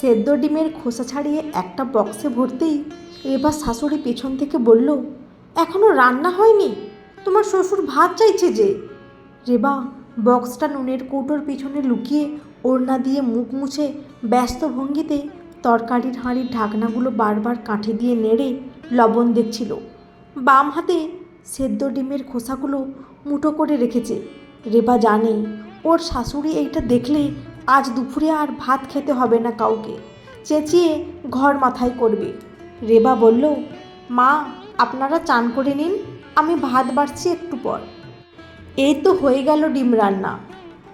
সেদ্ধ ডিমের খোসা ছাড়িয়ে একটা বক্সে ভরতেই রেবার শাশুড়ি পেছন থেকে বলল, এখনও রান্না হয়নি? তোমার শ্বশুর ভাত চাইছে যে। রেবা বক্সটা নুনের কৌটোর পিছনে লুকিয়ে ওড়না দিয়ে মুখ মুছে ব্যস্ত ভঙ্গিতে তরকারির হাঁড়ির ঢাকনাগুলো বারবার কাঠি দিয়ে নেড়ে লবণ দেখছিল। বাম হাতে সেদ্ধ ডিমের খোসাগুলো মুঠো করে রেখেছে। রেবা জানে ওর শাশুড়ি এইটা দেখলে আজ দুপুরে আর ভাত খেতে হবে না কাউকে, চেঁচিয়ে ঘর মাথায় করবে। রেবা বলল, মা আপনারা চান করে নিন, আমি ভাত বাড়ছি একটু পর। এই তো হয়ে গেল ডিম রান্না।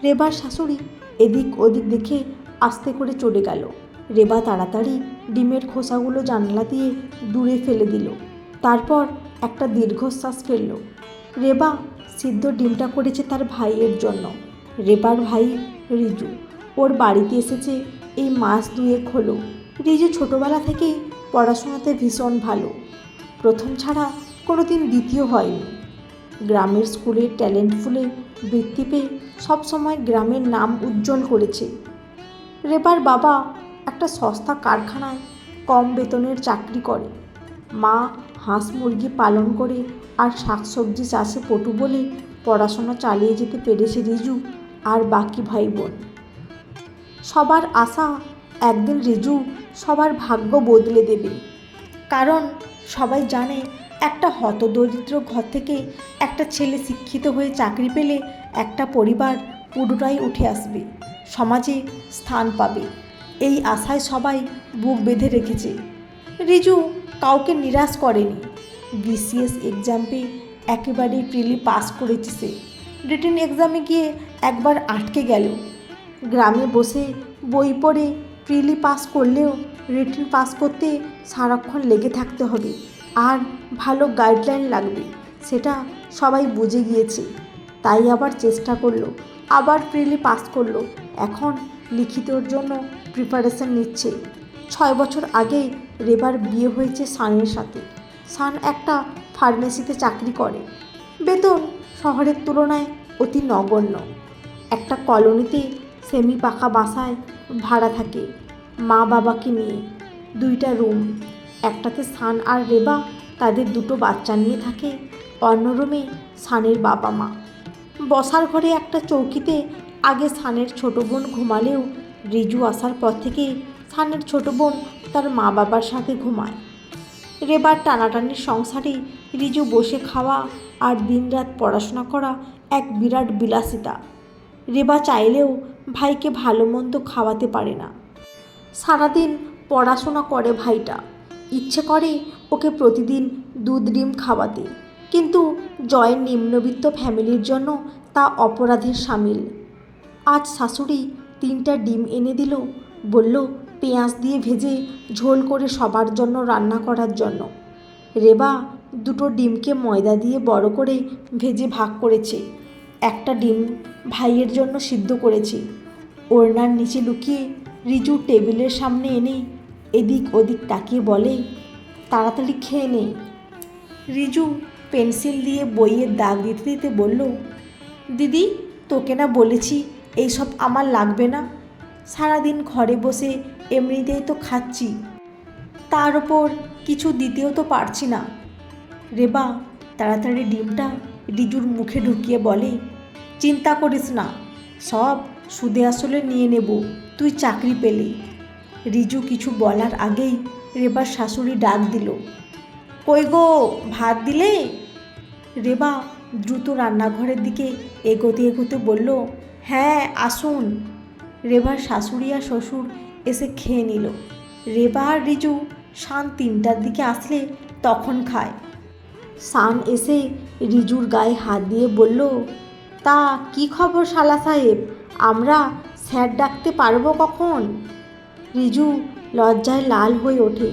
রেবার শাশুড়ি এদিক ওদিক দেখে আস্তে করে চলে গেল। রেবা তাড়াতাড়ি ডিমের খোসাগুলো জানলা দিয়ে দূরে ফেলে দিল। তারপর একটা দীর্ঘশ্বাস ফেলল। রেবা সিদ্ধ ডিমটা করেছে তার ভাইয়ের জন্য। রেবার ভাই রিজু ওর বাড়িতে এসেছে এই মাস দুয়েক হলো। রিজু ছোটোবেলা থেকেই পড়াশোনাতে ভীষণ ভালো, প্রথম ছাড়া কোনো দিন দ্বিতীয় হয়নি। গ্রামের স্কুলে ট্যালেন্ট ফুলে বৃত্তি পেয়ে সবসময় গ্রামের নাম উজ্জ্বল করেছে। রেবার বাবা একটা সস্তা কারখানায় কম বেতনের চাকরি করে। মা হাঁস মুরগি পালন করে আর শাকসবজি চাষে পটু বলে পড়াশোনা চালিয়ে যেতে পেরেছে রিজু আর বাকি ভাই বোন। সবার আশা একদিন রিজু সবার ভাগ্য বদলে দেবে, কারণ সবাই জানে একটা হতদরিদ্র ঘর থেকে একটা ছেলে শিক্ষিত হয়ে চাকরি পেলে একটা পরিবার পুরোটাই উঠে আসবে, সমাজে স্থান পাবে। এই আশায় সবাই বুক বেঁধে রেখেছে। রিজু কাউকে নিরাশ করেনি। বিসিএস এক্সামে একেবারেই প্রিলি পাস করেছে সে। রিটেন এক্সামে গিয়ে একবার আটকে গেল। গ্রামে বসে বই পড়ে প্রিলি পাস করলেও রিটেন পাস করতে সারাক্ষণ লেগে থাকতে হবে আর ভালো গাইডলাইন লাগবে, সেটা সবাই বুঝে গিয়েছে। তাই আবার চেষ্টা করলো, আবার প্রিলি পাস করলো। এখন লিখিতর জন্য প্রিপারেশন নিচ্ছে। 6 বছর আগে রেবার বিয়ে হয়েছে সানের সাথে। সান একটা ফার্মেসিতে চাকরি করে, বেতন শহরের তুলনায় অতি নগণ্য। একটা কলোনিতে সেমি পাকা বাসায় ভাড়া থাকে মা বাবাকে নিয়ে। 2টা রুম, একটাতে সান আর রেবা তাদের 2টো বাচ্চা নিয়ে থাকে, অন্য রুমে সানের বাবা মা। বসার ঘরে একটা চৌকিতে আগে সানের ছোটো বোন ঘুমালেও রিজু আসার পর থেকে সানের ছোটো বোন তার মা বাবার সাথে ঘুমায়। রেবার টানাটানির সংসারে রিজু বসে খাওয়া আর দিনরাত পড়াশোনা করা এক বিরাট বিলাসিতা। রেবা চাইলেও ভাইকে ভালো মন্দ খাওয়াতে পারে না। সারাদিন পড়াশোনা করে ভাইটা, ইচ্ছে করে ওকে প্রতিদিন দুধ ডিম খাওয়াতে, কিন্তু জয়ের নিম্নবিত্ত ফ্যামিলির জন্য তা অপরাধের শামিল। আজ শাশুড়ি 3টা ডিম এনে দিল, বলল পেঁয়াজ দিয়ে ভেজে ঝোল করে সবার জন্য রান্না করার জন্য। রেবা 2টো ডিমকে ময়দা দিয়ে বড় করে ভেজে ভাগ করেছে। একটা ডিম ভাইয়ের জন্য সিদ্ধ করেছে। ওড়নার নিচে লুকিয়ে রিজু টেবিলের সামনে এনে এদিক ওদিক তাকিয়ে বলে, তাড়াতাড়ি খেয়ে নে। রিজু পেন্সিল দিয়ে বইয়ের দাগ দিতে দিতে বলল, দিদি তোকে না বলেছি এইসব আমার লাগবে না, সারাদিন ঘরে বসে এমনিতেই তো খাচ্ছি, তার ওপর কিছু দিতেও তো পারছি না। রেবা তাড়াতাড়ি ডিমটা রিজুর মুখে ঢুকিয়ে বলে, চিন্তা করিস না, সব সুদে আসলে নিয়ে নেব তুই চাকরি পেলে। রিজু কিছু বলার আগেই রেবার শাশুড়ি ডাক দিল, কই গো ভাত দিলে? রেবা দ্রুত রান্নাঘরের দিকে এগোতে এগোতে বলল, হ্যাঁ আসুন। রেবার শাশুড়ি আর শ্বশুর এসে খেয়ে নিল। রেবা আর রিজু সান 3টার দিকে আসলে তখন খায়। সান এসে রিজুর গায়ে হাত দিয়ে বলল, তা কি খবর শালা সাহেব, আমরা স্যার ডাকতে পারবো কখন? রিজু লজ্জায় লাল হয়ে ওঠে।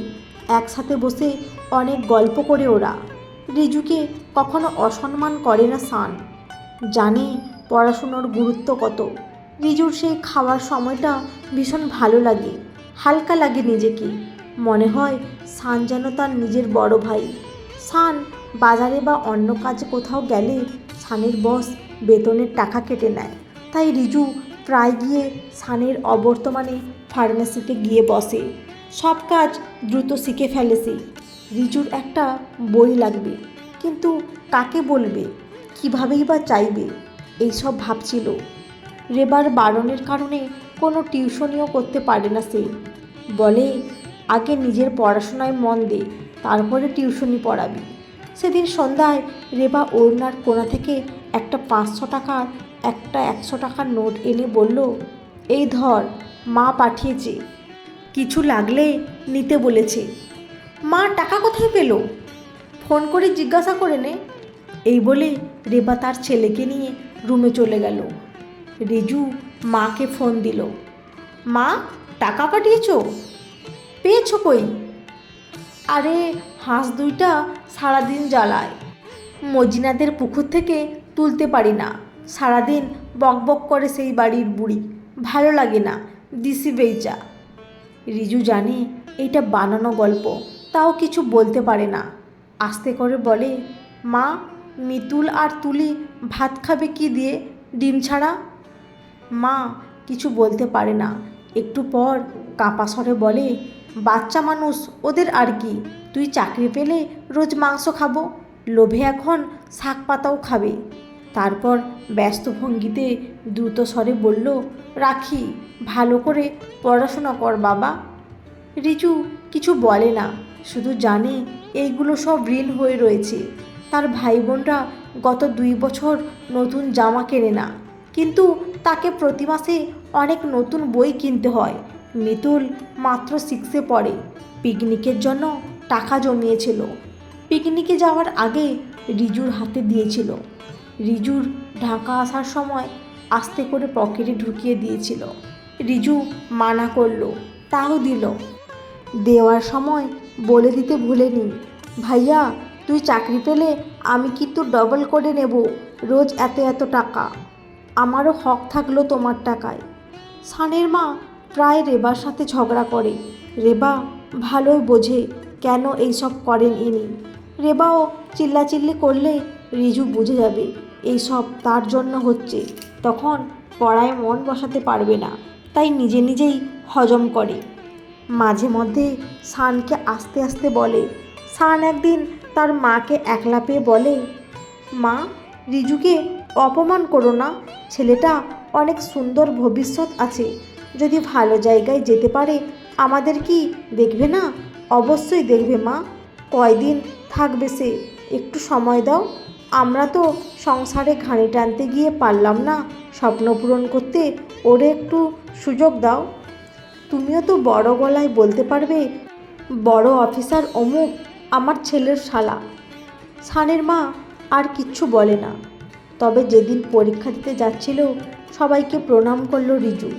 একসাথে বসে অনেক গল্প করে ওরা। রিজুকে কখনো অসম্মান করে না সান, জানে পড়াশুনোর গুরুত্ব কত। রিজুর সেই খাওয়ার সময়টা ভীষণ ভালো লাগে, হালকা লাগে নিজেকে, মনে হয় সান যেন তার নিজের বড় ভাই। সান বাজারে বা অন্য কাজে কোথাও গেলে সানের বস বেতনের টাকা কেটে নেয়, তাই রিজু প্রায় গিয়ে সানের অবর্তমানে ফার্মেসিতে গিয়ে বসে। সব কাজ দ্রুত শিখে ফেলেছে। রিজুর একটা বই লাগবে, কিন্তু কাকে বলবে, কীভাবেই বা চাইবে, এইসব ভাবছিল। রেবার বারণের কারণে কোনো টিউশনিও করতে পারে না সে। বলে, আগে নিজের পড়াশোনায় মন দে, তারপরে টিউশনি পড়াবি। সেদিন সন্ধ্যায় রেবা ওড়নার কোণা থেকে একটা 500 টাকার একটা 100 টাকার নোট এনে বলল, এই ধর, মা পাঠিয়েছে, কিছু লাগলে নিতে বলেছে। মা টাকা কোথায় পেল? ফোন করে জিজ্ঞাসা করে নে। এই বলে রেবা তার ছেলেকে নিয়ে রুমে চলে গেল। রিজু মাকে ফোন দিল, মা টাকা পাঠিয়েছ? পেয়েছো কই? আরে হাঁস দুইটা সারাদিন জ্বালায়, মজিনাদের পুকুর থেকে তুলতে পারি না, সারাদিন বকবক করে সেই বাড়ির বুড়ি, ভালো লাগে না, দিশি বেইচা। রিজু জানে এইটা বানানো গল্প, তাও কিছু বলতে পারে না। আস্তে করে বলে, মা মিতুল আর তুলি ভাত খাবে কি দিয়ে, ডিম ছাড়া? মা কিছু বলতে পারে না। একটু পর কাঁপা স্বরে বলে, বাচ্চা মানুষ ওদের আর কি, তুই চাকরি পেলে রোজ মাংস খাবো, লোভে এখন শাক পাতাও খাবে। তারপর ব্যস্ত ভঙ্গিতে দ্রুত স্বরে বলল, রাখি, ভালো করে পড়াশোনা কর বাবা। রিজু কিছু বলে না, শুধু জানে এইগুলো সব ঋণ হয়ে রয়েছে। তার ভাই বোনরা গত 2 বছর নতুন জামা কেনে না, কিন্তু তাকে প্রতি মাসে অনেক নতুন বই কিনতে হয়। মিতুল মাত্র 6-এ পড়ে, পিকনিকের জন্য টাকা জমিয়েছিল। পিকনিকে যাওয়ার আগে রিজুর হাতে দিয়েছিল। রিজুর ঢাকা আসার সময় আস্তে করে পকেটে ঢুকিয়ে দিয়েছিল। রিজু মানা করলো, তাও দিল। দেওয়ার সময় বলে দিতে ভুলেনি, ভাইয়া তুই চাকরি পেলে আমি কিন্তু ডবল করে নেব, রোজ এত এত টাকা, আমারও হক থাকলো তোমার টাকায়। সানের মা প্রায় রেবার সাথে ঝগড়া করে। রেবা ভালোই বোঝে কেন এইসব করেন ইনি। রেবাও চিল্লাচিল্লি করলে রিজু বুঝে যাবে এইসব তার জন্য হচ্ছে, তখন পড়ায় মন বসাতে পারবে না, তাই নিজে নিজেই হজম করে। মাঝে মধ্যে সানকে আস্তে আস্তে বলে। সান একদিন তার মাকে একলা পেয়ে বলে, মা রিজুকে অপমান করো না, ছেলেটা অনেক সুন্দর ভবিষ্যৎ আছে, যদি ভালো জায়গায় যেতে পারে আমাদের কি দেখবে না? অবশ্যই দেখবে মা, কয়দিন থাকবে সে, একটু সময় দাও, আমরা তো সংসারে ঘানি টানতে গিয়ে পারলাম না স্বপ্ন পূরণ করতে, ওরে একটু সুযোগ দাও। তুমিও তো বড় গলায় বলতে পারবে, বড় অফিসার অমুক আমার ছেলের শালা। সানের মা আর কিচ্ছু বলে না। তবে যেদিন পরীক্ষা দিতে যাচ্ছিল সবাইকে প্রণাম করলো রিজু,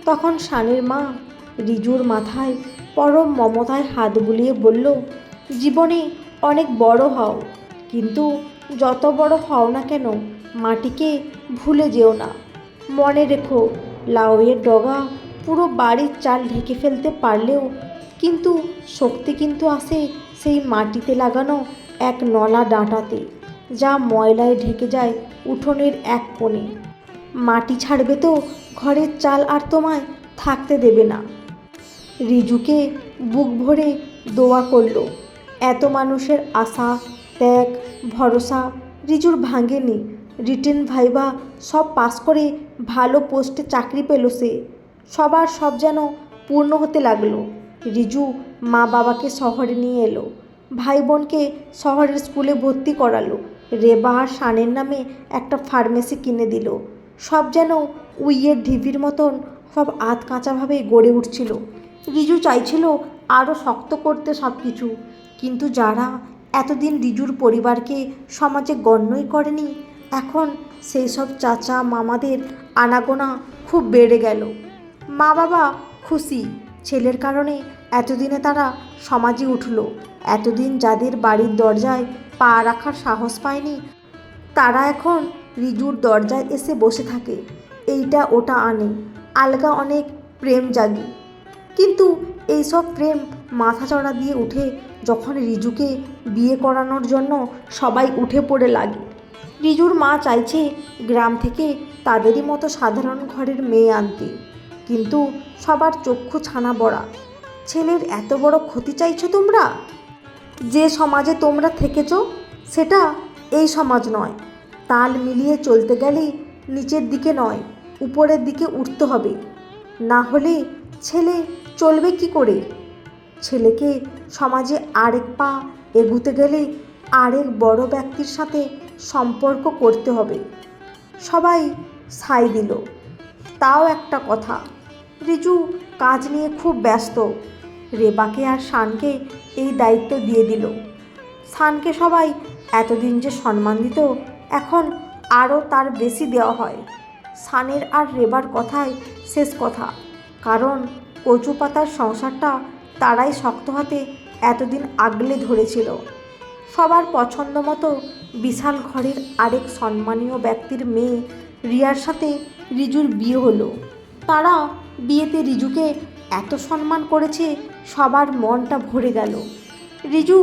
তখন সানের মা রিজুর মাথায় পরম মমতায় হাত বুলিয়ে বলল, জীবনে অনেক বড় হও, কিন্তু যত বড় হও না কেন মাটিকে ভুলে যেও না। মনে রেখো, লাউয়ের ডগা পুরো বাড়ির চাল ঢেকে ফেলতে পারলেও কিন্তু শক্তি কিন্তু আসে সেই মাটিতে লাগানো এক নলা ডাঁটাতে, যা ময়লায় ঢেকে যায় উঠোনের এক কোণে। মাটি ছাড়বে তো ঘরের চাল আর তোমায় থাকতে দেবে না। রিজুকে বুক ভরে দোয়া করল। এত মানুষের আশা, ত্যাগ, ভরসা রিজুর ভাঙেনি। রিটেন ভাইবা সব পাস করে ভালো পোস্টে চাকরি পেল সে। সবার সব যেন পূর্ণ হতে লাগলো। রিজু মা বাবাকে শহরে নিয়ে এলো, ভাই বোনকে শহরের স্কুলে ভর্তি করালো, রেবা আর শানের নামে একটা ফার্মেসি কিনে দিল। সব যেন উইয়ের ঢিবির মতন সব আধ কাঁচাভাবে গড়ে উঠছিল। রিজু চাইছিল আরও শক্ত করতে সব কিছু, কিন্তু যারা এতদিন রিজুর পরিবারকে সমাজে গণ্যই করেনি, এখন সেই সব চাচা মামাদের আনাগোনা খুব বেড়ে গেল। মা বাবা খুশি, ছেলের কারণে এতদিনে তারা সমাজে উঠল। এতদিন যাদের বাড়ির দরজায় পা রাখার সাহস পায়নি, তারা এখন রিজুর দরজায় এসে বসে থাকে, এইটা ওটা আনে, আলগা অনেক প্রেম জাগে। কিন্তু এইসব প্রেম মাথাচড়া দিয়ে উঠে যখন রিজুকে বিয়ে করানোর জন্য সবাই উঠে পড়ে লাগে। রিজুর মা চাইছে গ্রাম থেকে তাদেরই মতো সাধারণ ঘরের মেয়ে আনতে। কিন্তু সবার চক্ষু ছানা বড়া। ছেলের এত বড় ক্ষতি চাইছো তোমরা? যে সমাজে তোমরা থেকেছ সেটা এই সমাজ নয়। তাল মিলিয়ে চলতে গেলে নিচের দিকে নয়, উপরের দিকে উঠতে হবে। না হলে ছেলে চলবে কি করে? ছেলেকে সমাজে আরেক পা এগুতে গেলে আরেক বড় ব্যক্তির সাথে সম্পর্ক করতে হবে। সবাই সায় দিল। তাও একটা কথা, রিজু কাজ নিয়ে খুব ব্যস্ত। রেবাকে আর শানকে এই দায়িত্ব দিয়ে দিল। শানকে সবাই এতদিন যে সম্মান দিত, এখন আরও তার বেশি দেওয়া হয়। শানের আর রেবার কথাই শেষ কথা, কারণ কচু পাতার সংসারটা তারাই শক্ত হাতে এতদিন আগলে ধরেছিল। সবার পছন্দ মতো বিশাল ঘরের আরেক সম্মানীয় ব্যক্তির মেয়ে রিয়ার সাথে রিজুর বিয়ে হলো। তারা বিয়েতে রিজুকে এত সম্মান করেছে, সবার মনটা ভরে গেল। রিজু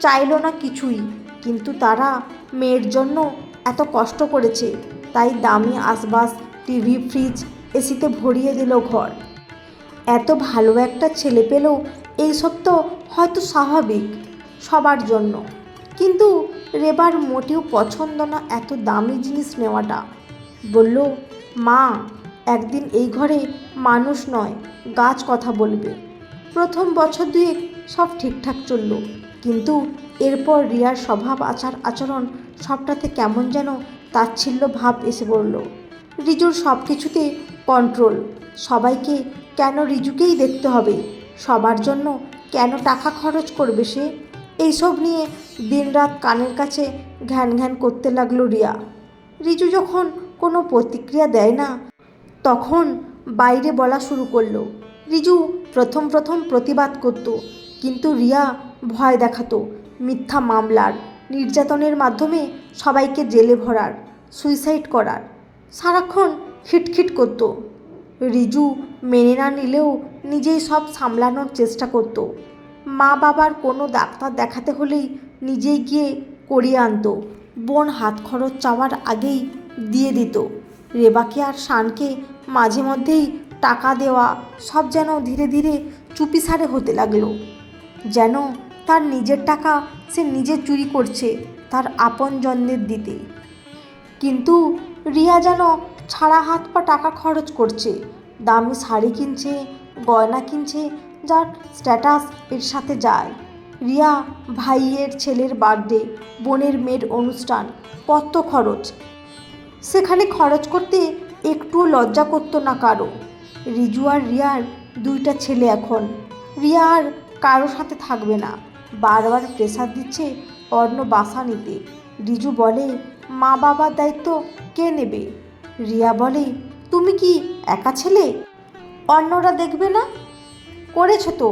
চাইল না কিছুই, কিন্তু তারা মেয়ের জন্য এত কষ্ট করেছে, তাই দামি আসবাস, টিভি, ফ্রিজ, এসিতে ভরিয়ে দিল ঘর। এত ভালো একটা ছেলে পেলেও এইসব তো হয়তো স্বাভাবিক সবার জন্য, কিন্তু রেবার মোটেও পছন্দ না এত দামি জিনিস নেওয়াটা। বলল, মা, একদিন এই ঘরে মানুষ নয় গাছ কথা বলবে। প্রথম বছর দুয়েক সব ঠিকঠাক চলল, কিন্তু এরপর রিয়ার স্বভাব, আচরণ সবটাতে কেমন যেন তাচ্ছিল্য ভাব এসে পড়ল। রিজুর সব কিছুতে কন্ট্রোল। সবাইকে কেন রিজুকেই দেখতে হবে? সবার জন্য কেন টাকা খরচ করবে সে? এইসব নিয়ে দিনরাত কানের কাছে ঘ্যান ঘ্যান করতে লাগলো রিয়া। রিজু যখন কোনো প্রতিক্রিয়া দেয় না, তখন বাইরে বলা শুরু করলো। রিজু প্রথম প্রতিবাদ করত, কিন্তু রিয়া ভয় দেখাতো মিথ্যা মামলার, নির্যাতনের মাধ্যমে সবাইকে জেলে ভরার, সুইসাইড করার। সারাক্ষণ খিটখিট করত। রিজু মেনে না নিলেও নিজেই সব সামলানোর চেষ্টা করত। মা বাবার কোনো ডাক্তার দেখাতে হলেই নিজেই গিয়ে করিয়ে আনতো। বোন হাত খরচ চাওয়ার আগেই দিয়ে দিত। রেবাকে আর শানকে মাঝে মধ্যেই টাকা দেওয়া সব যেন ধীরে ধীরে চুপিসারে হতে লাগলো। যেন তার নিজের টাকা সে নিজে চুরি করছে তার আপনজনদের দিতে। কিন্তু রিয়া যেন ছাড়া হাত পা টাকা খরচ করছে, দামি শাড়ি কিনছে, গয়না কিনছে, যার স্ট্যাটাস এর সাথে যায়। রিয়া ভাইয়ের ছেলের বার্থডে, বোনের মেয়ের অনুষ্ঠান, কত খরচ। সেখানে খরচ করতে একটুও লজ্জা করতো না কারো। রিজু আর রিয়ার দুইটা ছেলে এখন। রিয়া আর কারো সাথে থাকবে না। বারবার প্রেসার দিচ্ছে অন্য বাসা নিতে। রিজু বলে, মা বাবার দায়িত্ব কে নেবে? রিয়া বলে, তুমি কি একা ছেলে? অন্যরা দেখবে না? করেছো তো,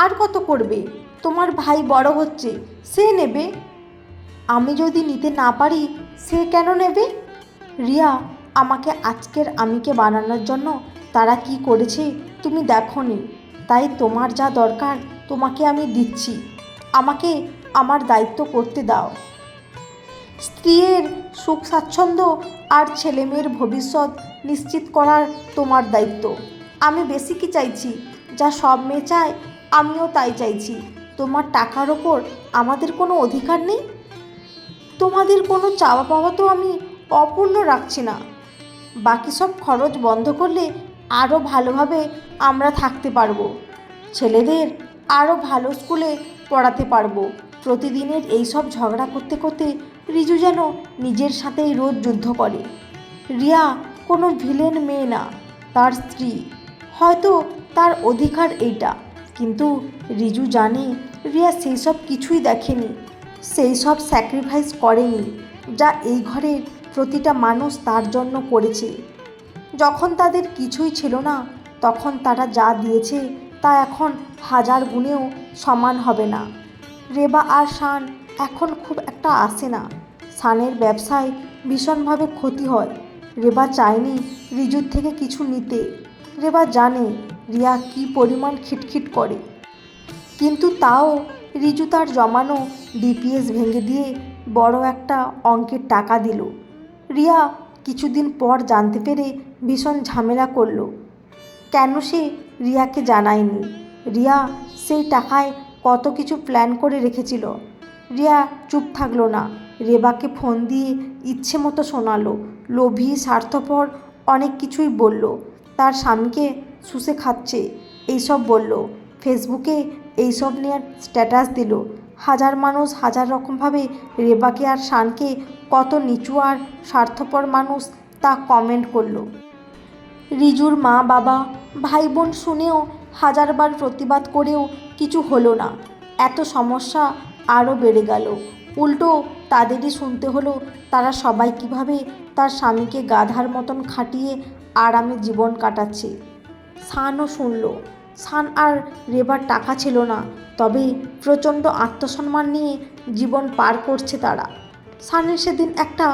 আর কত করবে? তোমার ভাই বড় হচ্ছে, সে নেবে। আমি যদি নিতে না পারি, সে কেন নেবে? রিয়া, আমাকে আজকের আমিকে বানানোর জন্য তারা কি করেছে তুমি দেখোনি, তাই তোমার যা দরকার তোমাকে আমি দিচ্ছি। আমাকে আমার দায়িত্ব করতে দাও। স্ত্রীর সুখ স্বাচ্ছন্দ্য আর ছেলেমেয়ের ভবিষ্যৎ নিশ্চিত করার তোমার দায়িত্ব। আমি বেশি কি চাইছি? যা সব মেয়ে চায় আমিও তাই চাইছি। তোমার টাকার ওপর আমাদের কোনো অধিকার নেই। তোমাদের কোনো চাওয়া পাওয়া তো আমি অপূর্ণ রাখছি না। বাকি সব খরচ বন্ধ করলে আরও ভালোভাবে আমরা থাকতে পারবো। ছেলেদের আরও ভালো স্কুলে পড়াতে পারবো। প্রতিদিনের এই সব ঝগড়া করতে করতে রিজু যেন নিজের সাথেই রোজ যুদ্ধ করে। রিয়া কোনো ভিলেন মেয়ে না, তার স্ত্রী। হয়তো তার অধিকার এইটা, কিন্তু রিজু জানে রিয়া সেই সব কিছুই দেখেনি, সেই সব স্যাক্রিফাইস করেনি যা এই ঘরের প্রতিটা মানুষ তার জন্য করেছে। যখন তাদের কিছুই ছিল না, তখন তারা যা দিয়েছে তা এখন হাজার গুণেও সমান হবে না। রেবা আর শান এখন খুব একটা আসে না। শানের ব্যবসায় ভীষণভাবে ক্ষতি হয়। রেবা চায়নি রিজুর থেকে কিছু নিতে। রেবা জানে রিয়া কী পরিমাণ খিটখিট করে, কিন্তু তাও রিজু তার জমানো ডিপিএস ভেঙে দিয়ে বড় একটা অঙ্কের টাকা দিল। রিয়া কিছুদিন পর জানতে পেরে ভীষণ ঝামেলা করলো। কেন সে রিয়াকে জানায়নি। রিয়া সেই টাকায় কত কিছু প্ল্যান করে রেখেছিল। রিয়া চুপ থাকলো না, রেবাকে ফোন দিয়ে ইচ্ছে মতো শোনালো, লোভী স্বার্থপর অনেক কিছুই বলল। তার স্বামীকে শুষে খাচ্ছে এইসব বলল, ফেসবুকে এইসব নিয়ে স্ট্যাটাস দিল। হাজার মানুষ হাজার রকমভাবে রেবাকে আর শানকে কত নিচু আর স্বার্থপর মানুষ তা কমেন্ট করলো। রিজুর মা বাবা ভাই বোন শুনেও হাজারবার প্রতিবাদ করেও কিছু হলো না। এত সমস্যা আরও বেড়ে গেল। উল্টো তাদেরই শুনতে হলো তারা সবাই কিভাবে তার স্বামীকে গাধার মতন খাটিয়ে আরামে জীবন কাটাচ্ছে। শানও শুনল। শান আর রেবার টাকা ছিল না, তবে প্রচণ্ড আত্মসম্মান নিয়ে জীবন পার করছে তারা। শানের সেদিন একটা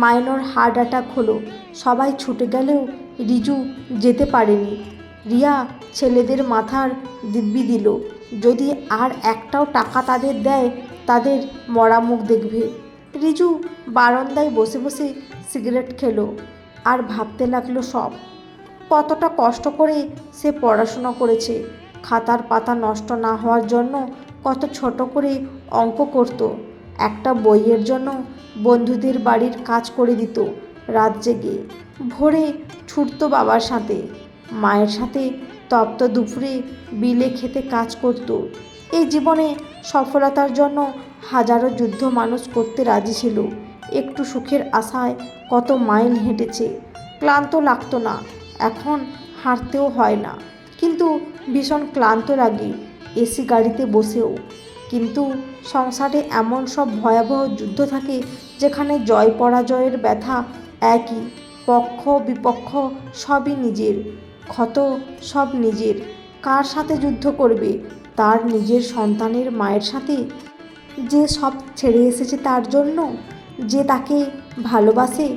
মাইনর হার্ট অ্যাটাক হলো। সবাই ছুটে গেলেও রিজু যেতে পারেনি। রিয়া ছেলেদের মাথার দিব্যি দিল, যদি আর একটাও টাকা তাদের দেয় তাদের মরা মুখ দেখবে। রিজু বারান্দায় বসে বসে সিগারেট খেলো আর ভাবতে লাগলো সব কতটা কষ্ট করে সে পড়াশোনা করেছে। খাতার পাতা নষ্ট না হওয়ার জন্য কত ছোট করে অঙ্ক করত। একটা বইয়ের জন্য বন্ধুদের বাড়ির কাজ করে দিত রাত জেগে। ভোরে ছুটতো বাবার সাথে, মায়ের সাথে তপ্ত দুপুরে বিলে খেতে কাজ করত। এই জীবনে সফলতার জন্য হাজারো যুদ্ধ মানুষ করতে রাজি ছিল। একটু সুখের আশায় কত মাইল হেঁটেছে, ক্লান্ত লাগতো না। এখন হাঁটতেও হয় না, কিন্তু ভীষণ ক্লান্ত লাগে এসি গাড়িতে বসেও। কিন্তু সংসারে এমন সব ভয়াবহ যুদ্ধ থাকে যেখানে জয় পরাজয়ের ব্যথা একই, পক্ষ বিপক্ষ সবই নিজের, ক্ষত সব নিজের। কার সাথে যুদ্ধ করবে? তার নিজের সন্তানের মায়ের সাথে, যে সব ছেড়ে এসেছে তার জন্য, যে তাকে ভালোবাসে,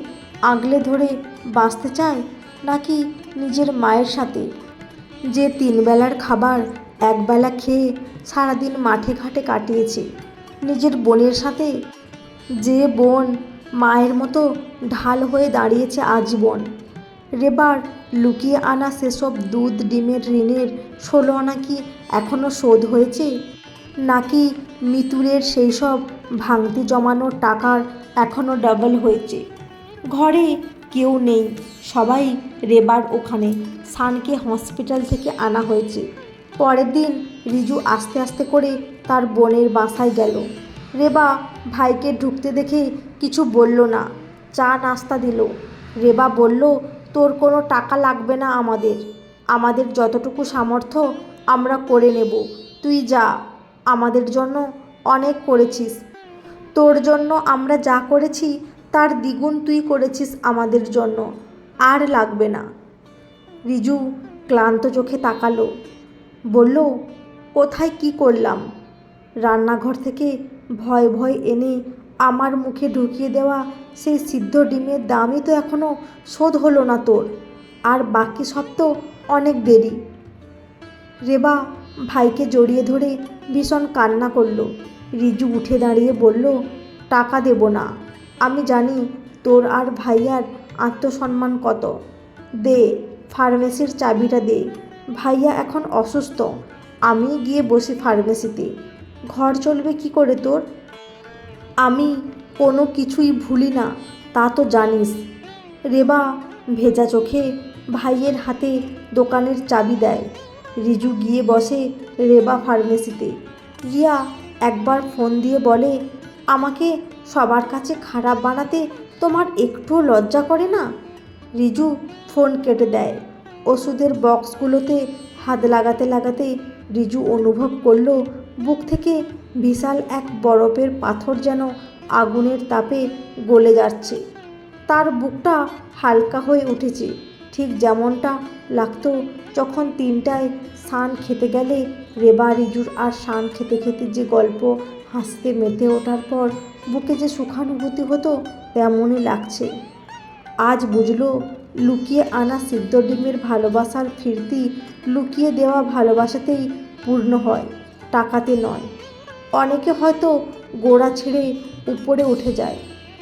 আগলে ধরে বাঁচতে চায়, নাকি নিজের মায়ের সাথে, যে 3 বেলার খাবার একবেলা খেয়ে সারাদিন মাঠে ঘাটে কাটিয়েছে, নিজের বোনের সাথে, যে বোন মায়ের মতো ঢাল হয়ে দাঁড়িয়েছে আজীবন। রেবার লুকিয়ে আনা সেসব দুধ ডিমের ঋণের 16 আনা কি এখনও শোধ হয়েছে, নাকি মিতুরের সেই সব ভাঙতি জমানো টাকার এখনও ডাবল হয়েছে? ঘরে কেউ নেই, সবাই রেবার ওখানে। শানকে হসপিটাল থেকে আনা হয়েছে। পরের দিন রিজু আস্তে আস্তে করে তার বোনের বাসায় গেল। রেবা ভাইকে ঢুকতে দেখে কিছু বলল না, চা নাস্তা দিল। রেবা বলল, তোর কোনো টাকা লাগবে না আমাদের যতটুকু সামর্থ্য আমরা করে নেব, তুই যা। আমাদের জন্য অনেক করেছিস, তোর জন্য আমরা যা করেছি তার দ্বিগুণ তুই করেছিস আমাদের জন্য, আর লাগবে না। রিজু ক্লান্ত চোখে তাকালো, বলল, কোথায় কি করলাম? রান্নাঘর থেকে ভয় ভয় এনে আমার মুখে ঢুকিয়ে দেওয়া সেই সিদ্ধ ডিমের দামই তো এখনও শোধ হলো না তোর, আর বাকি সব তো অনেক দেরি। রেবা ভাইকে জড়িয়ে ধরে ভীষণ কান্না করলো। রিজু উঠে দাঁড়িয়ে বলল, টাকা দেব না, আমি জানি তোর আর ভাইয়ার আত্মসম্মান কত। দে, ফার্মেসির চাবিটা দে। ভাইয়া এখন অসুস্থ, আমি গিয়ে বসি ফার্মেসিতে। ঘর চলবে কি করে তোর? আমি কোনো কিছুই ভুলি না, তা তো জানিস। রেবা ভেজা চোখে ভাইয়ের হাতে দোকানের চাবি দেয়। রিজু গিয়ে বসে রেবা ফার্মেসিতে। রিয়া একবার ফোন দিয়ে বলে, আমাকে সবার কাছে খারাপ বানাতে তোমার একটুও লজ্জা করে না? রিজু ফোন কেটে দেয়। ওষুধের বক্সগুলোতে হাত লাগাতে লাগাতে রিজু অনুভব করল বুক থেকে বিশাল এক বরফের পাথর যেন আগুনের তাপে গলে যাচ্ছে। তার বুকটা হালকা হয়ে উঠেছে, ঠিক যেমনটা লাগতো যখন 3টায় শান খেতে গেলে রেবা রিজুর আর শান খেতে খেতে যে গল্প হাসতে মেতে ওঠার পর বুকে যে সুখানুভূতি হতো, তেমনই লাগছে। আজ বুঝলো লুকিয়ে আনা সিদ্ধ ডিমের ভালোবাসার ফিরতি লুকিয়ে দেওয়া ভালোবাসাতেই পূর্ণ হয়, টাকাতে নয়। অনেকে হয়তো গোড়া ছেড়ে উপরে উঠে যায়,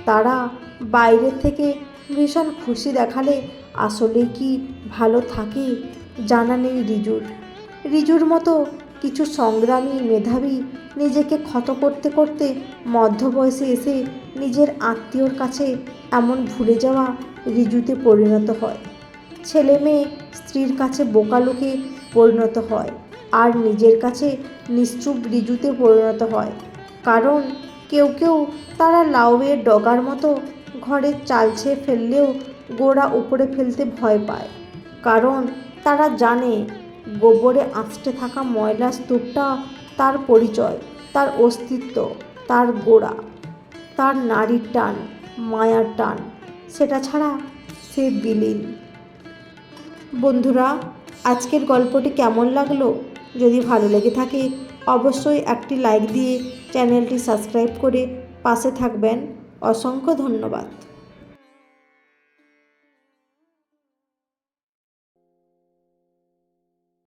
তারা বাইরে থেকে ভীষণ খুশি দেখালে আসলে কি ভালো থাকে? জানা নেই রিজুর মতো কিছু সংগ্রামী মেধাবী নিজেকে ক্ষত করতে করতে মধ্যবয়সে এসে নিজের আত্মীয়র কাছে এমন ভুলে যাওয়া রিজুতে পরিণত হয়। ছেলে মেয়ে স্ত্রীর কাছে বোকা লোকে পরিণত হয়, আর নিজের কাছে নিশ্চুপ রিজুতে পরিণত হয়। কারণ কেউ তারা লাউয়ের ডগার মতো ঘরের চাল ছেয়ে ফেললেও গোড়া উপরে ফেলতে ভয় পায়। কারণ তারা জানে গোবরে আঁচড়ে থাকা ময়লা স্তূপটা তার পরিচয়, তার অস্তিত্ব, তার গোড়া, তার নারীর টান, মায়ার টান, সেটা ছাড়া সে বিলীন। বন্ধুরা, আজকের গল্পটি কেমন লাগলো? যদি ভালো লেগে থাকে অবশ্যই একটি লাইক দিয়ে চ্যানেলটি সাবস্ক্রাইব করে পাশে থাকবেন। অসংখ্য ধন্যবাদ।